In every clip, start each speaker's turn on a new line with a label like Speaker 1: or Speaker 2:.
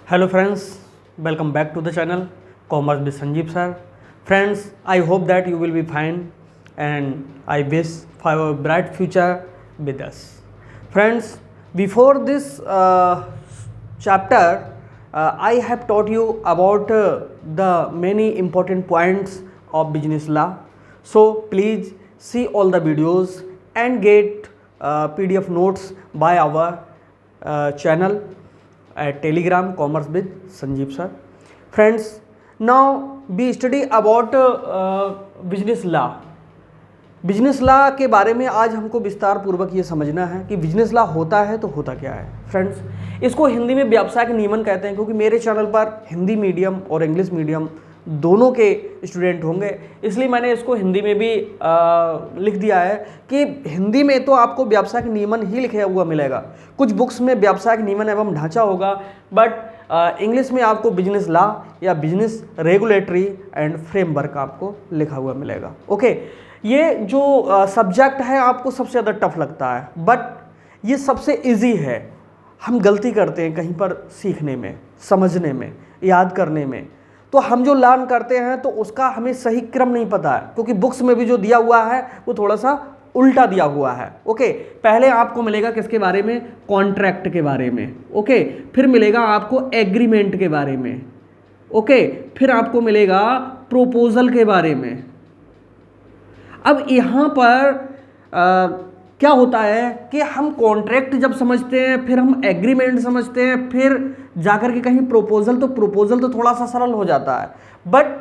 Speaker 1: Hello friends, welcome back to the channel Commerce with Sanjeev sir. Friends, I hope that you will be fine and I wish for a bright future with us. Friends, before this chapter, I have taught you about the many important points of business law. So please see all the videos and get PDF notes by our channel at Telegram Commerce with Sanjeev sir. Friends, now we study about business law. Business law के बारे में आज हमको विस्तार पूर्वक ये समझना है कि बिजनेस लॉ होता है तो होता क्या है. फ्रेंड्स, इसको हिंदी में व्यावसायिक नियमन कहते हैं, क्योंकि मेरे चैनल पर हिंदी मीडियम और इंग्लिश मीडियम दोनों के स्टूडेंट होंगे, इसलिए मैंने इसको हिंदी में भी लिख दिया है कि हिंदी में तो आपको व्यावसायिक नियमन ही लिखा हुआ मिलेगा. कुछ बुक्स में व्यावसायिक नियमन एवं ढांचा होगा, बट इंग्लिश में आपको बिजनेस लॉ या बिजनेस रेगुलेटरी एंड फ्रेमवर्क आपको लिखा हुआ मिलेगा. ओके, ये जो सब्जेक्ट है आपको सबसे ज़्यादा टफ लगता है, बट ये सबसे इजी है. हम गलती करते हैं कहीं पर सीखने में, समझने में, याद करने में. तो हम जो लर्न करते हैं तो उसका हमें सही क्रम नहीं पता है, क्योंकि बुक्स में भी जो दिया हुआ है वो थोड़ा सा उल्टा दिया हुआ है. ओके, पहले आपको मिलेगा किसके बारे में? कॉन्ट्रैक्ट के बारे में. ओके, फिर मिलेगा आपको एग्रीमेंट के बारे में. ओके, फिर आपको मिलेगा प्रोपोजल के बारे में. अब यहाँ पर क्या होता है कि हम कॉन्ट्रैक्ट जब समझते हैं, फिर हम एग्रीमेंट समझते हैं, फिर जाकर के कहीं प्रोपोजल, तो प्रोपोजल तो थोड़ा सा सरल हो जाता है. बट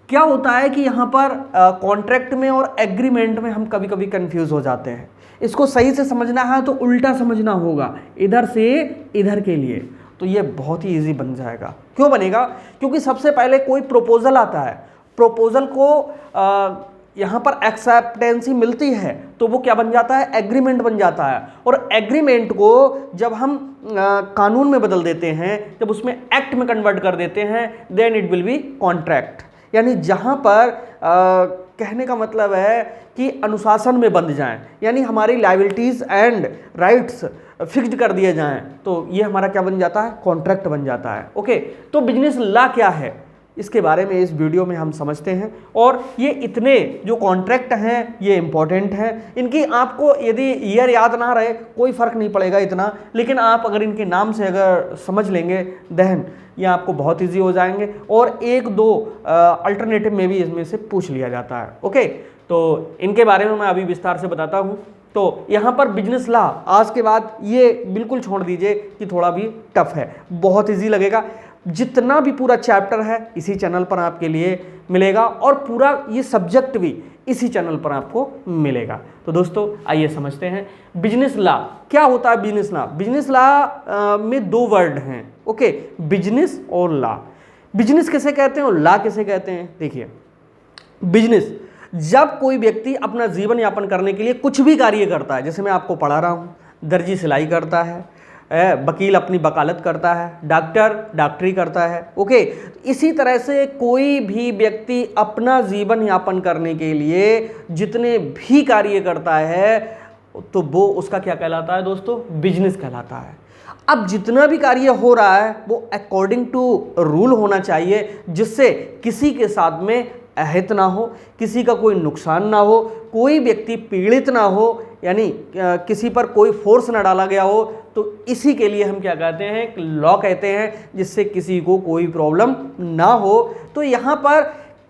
Speaker 1: क्या होता है कि यहाँ पर कॉन्ट्रैक्ट में और एग्रीमेंट में हम कभी कभी कंफ्यूज हो जाते हैं. इसको सही से समझना है तो उल्टा समझना होगा, इधर से इधर के लिए, तो ये बहुत ही ईजी बन जाएगा. क्यों बनेगा? क्योंकि सबसे पहले कोई प्रोपोजल आता है, प्रोपोजल को यहाँ पर एक्सेप्टेंसी मिलती है तो वो क्या बन जाता है? एग्रीमेंट बन जाता है. और एग्रीमेंट को जब हम कानून में बदल देते हैं, जब उसमें एक्ट में कन्वर्ट कर देते हैं, then it will be contract. यानी जहाँ पर कहने का मतलब है कि अनुशासन में बंध जाएं, यानी हमारी लायबिलिटीज़ एंड राइट्स फिक्स्ड कर दिए जाएं, तो ये हमारा क्या बन जाता है? कॉन्ट्रैक्ट बन जाता है. ओके, तो बिजनेस लॉ क्या है इसके बारे में इस वीडियो में हम समझते हैं. और ये इतने जो कॉन्ट्रैक्ट हैं ये इंपॉर्टेंट हैं. इनकी आपको यदि ईयर याद ना रहे कोई फ़र्क नहीं पड़ेगा इतना, लेकिन आप अगर इनके नाम से अगर समझ लेंगे देन ये आपको बहुत इजी हो जाएंगे. और एक दो अल्टरनेटिव में भी इसमें से पूछ लिया जाता है. ओके, तो इनके बारे में मैं अभी विस्तार से बताता हूँ. तो यहाँ पर बिजनेस लॉ आज के बाद ये बिल्कुल छोड़ दीजिए कि थोड़ा भी टफ है, बहुत इजी लगेगा. जितना भी पूरा चैप्टर है इसी चैनल पर आपके लिए मिलेगा, और पूरा ये सब्जेक्ट भी इसी चैनल पर आपको मिलेगा. तो दोस्तों आइए समझते हैं बिजनेस लॉ क्या होता है. बिजनेस लॉ, बिजनेस लॉ में दो वर्ड हैं. ओके, बिजनेस और लॉ. बिजनेस किसे कहते हैं और लॉ किसे कहते हैं? देखिए, बिजनेस जब कोई व्यक्ति अपना जीवन यापन करने के लिए कुछ भी कार्य करता है, जैसे मैं आपको पढ़ा रहा हूँ, दर्जी सिलाई करता है, वकील अपनी वकालत करता है, डॉक्टर डॉक्टरी करता है. ओके, इसी तरह से कोई भी व्यक्ति अपना जीवन यापन करने के लिए जितने भी कार्य करता है तो वो उसका क्या कहलाता है दोस्तों? बिजनेस कहलाता है. अब जितना भी कार्य हो रहा है वो अकॉर्डिंग टू रूल होना चाहिए, जिससे किसी के साथ में अहित ना हो, किसी का कोई नुकसान ना हो, कोई व्यक्ति पीड़ित ना हो, यानी किसी पर कोई फोर्स ना डाला गया हो. तो इसी के लिए हम क्या कहते हैं? लॉ कहते हैं, जिससे किसी को कोई प्रॉब्लम ना हो. तो यहाँ पर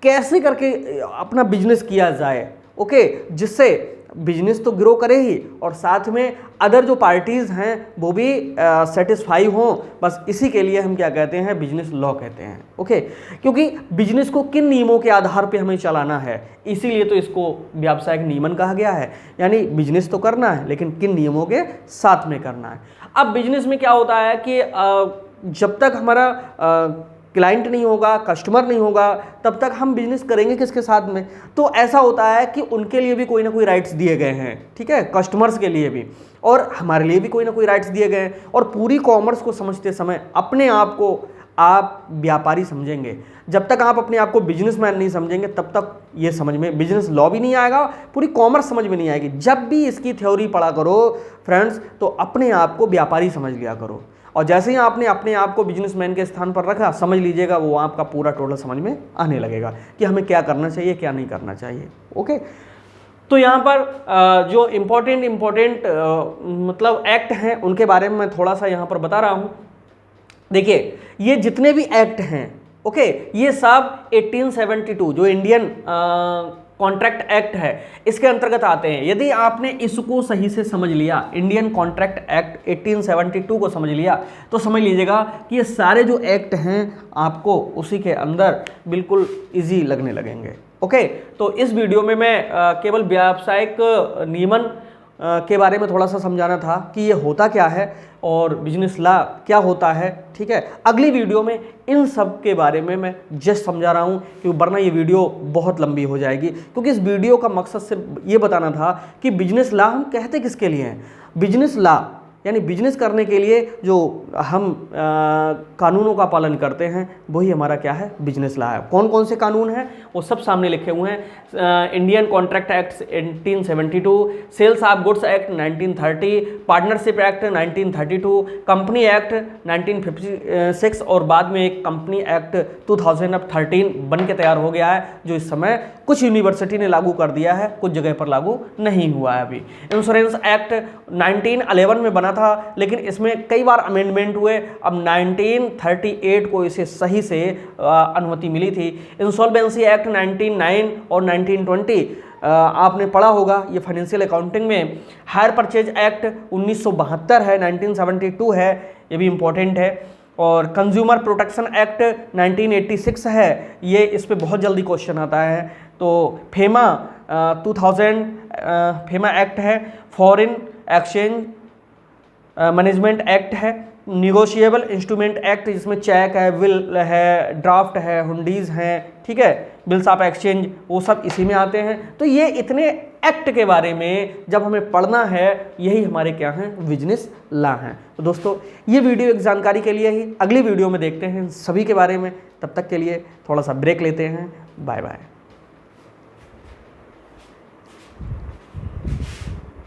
Speaker 1: कैसे करके अपना बिजनेस किया जाए, ओके, जिससे बिजनेस तो ग्रो करे ही और साथ में अदर जो पार्टीज़ हैं वो भी सेटिस्फाई हों. बस इसी के लिए हम क्या कहते हैं? बिजनेस लॉ कहते हैं. ओके, क्योंकि बिजनेस को किन नियमों के आधार पे हमें चलाना है, इसीलिए तो इसको व्यावसायिक नियमन कहा गया है. यानी बिजनेस तो करना है लेकिन किन नियमों के साथ में करना है. अब बिजनेस में क्या होता है कि जब तक हमारा क्लाइंट नहीं होगा, कस्टमर नहीं होगा, तब तक हम बिजनेस करेंगे किसके साथ में? तो ऐसा होता है कि उनके लिए भी कोई ना कोई राइट्स दिए गए हैं, ठीक है, कस्टमर्स के लिए भी, और हमारे लिए भी कोई ना कोई राइट्स दिए गए हैं. और पूरी कॉमर्स को समझते समय अपने आप को आप व्यापारी समझेंगे. जब तक आप अपने आप को बिजनेसमैन नहीं समझेंगे तब तक ये समझ में बिजनेस लॉ भी नहीं आएगा, पूरी कॉमर्स समझ में नहीं आएगी. जब भी इसकी थ्योरी पढ़ा करो फ्रेंड्स, तो अपने आप को व्यापारी समझ लिया करो. और जैसे ही आपने अपने आप को बिजनेसमैन के स्थान पर रखा, समझ लीजिएगा वो आपका पूरा टोटल समझ में आने लगेगा कि हमें क्या करना चाहिए क्या नहीं करना चाहिए। ओके, तो यहाँ पर जो इम्पोर्टेंट मतलब एक्ट हैं उनके बारे में मैं थोड़ा सा यहाँ पर बता रहा हूँ। देखिए ये जितने भी एक्ट हैं, ओके, ये सब 1872 जो इंडियन कॉन्ट्रैक्ट एक्ट है इसके अंतर्गत आते हैं। यदि आपने इसको सही से समझ लिया, इंडियन कॉन्ट्रैक्ट एक्ट 1872 को समझ लिया, तो समझ लीजिएगा कि ये सारे जो एक्ट हैं आपको उसी के अंदर बिल्कुल इजी लगने लगेंगे। ओके, तो इस वीडियो में मैं केवल व्यावसायिक नियमन के बारे में थोड़ा सा समझाना था कि ये होता क्या है और बिजनेस लॉ क्या होता है। ठीक है, अगली वीडियो में इन सब के बारे में मैं जस्ट समझा रहा हूँ, क्योंकि वरना ये वीडियो बहुत लंबी हो जाएगी, क्योंकि इस वीडियो का मकसद सिर्फ ये बताना था कि बिजनेस लॉ हम कहते किसके लिए हैं। बिजनेस लॉ यानी बिजनेस करने के लिए जो हम कानूनों का पालन करते हैं वही हमारा क्या है, बिजनेस लॉ है। कौन कौन से कानून हैं वो सब सामने लिखे हुए हैं। Indian Contract Act 1872, Sales of Goods Act 1930, Partnership Act 1932, Company Act 1956 और बाद में एक कंपनी एक्ट 2013 बन के तैयार हो गया है, जो इस समय कुछ यूनिवर्सिटी ने लागू कर दिया है, कुछ जगह पर लागू नहीं हुआ है अभी। इंश्योरेंस एक्ट 1911 में बना था, लेकिन इसमें कई बार अमेंडमेंट हुए। अब 1938 को इसे सही से अनुमति मिली थी। इंसॉल्वेंसी एक्ट 1909 और 1920 आपने पढ़ा होगा, ये फाइनेंशियल अकाउंटिंग में। हायर परचेज एक्ट 1972 है, 1972 है, ये भी इम्पोर्टेंट है। और कंज्यूमर प्रोटेक्शन एक्ट 1986 है, ये इस पे बहुत जल्दी क्वेश्चन आता है। तो फेमा 2000 फेमा एक्ट है। फॉरेन एक्सचेंज मैनेजमेंट एक्ट है। निगोशिएबल इंस्ट्रूमेंट एक्ट, जिसमें चेक है, विल है, ड्राफ्ट है, हुंडीज हैं, ठीक है, बिल्स ऑफ एक्सचेंज, वो सब इसी में आते हैं। तो ये इतने एक्ट के बारे में जब हमें पढ़ना है, यही हमारे क्या हैं, बिजनेस लॉ हैं। तो दोस्तों ये वीडियो एक जानकारी के लिए ही, अगली वीडियो में देखते हैं सभी के बारे में। तब तक के लिए थोड़ा सा ब्रेक लेते हैं। Bye bye.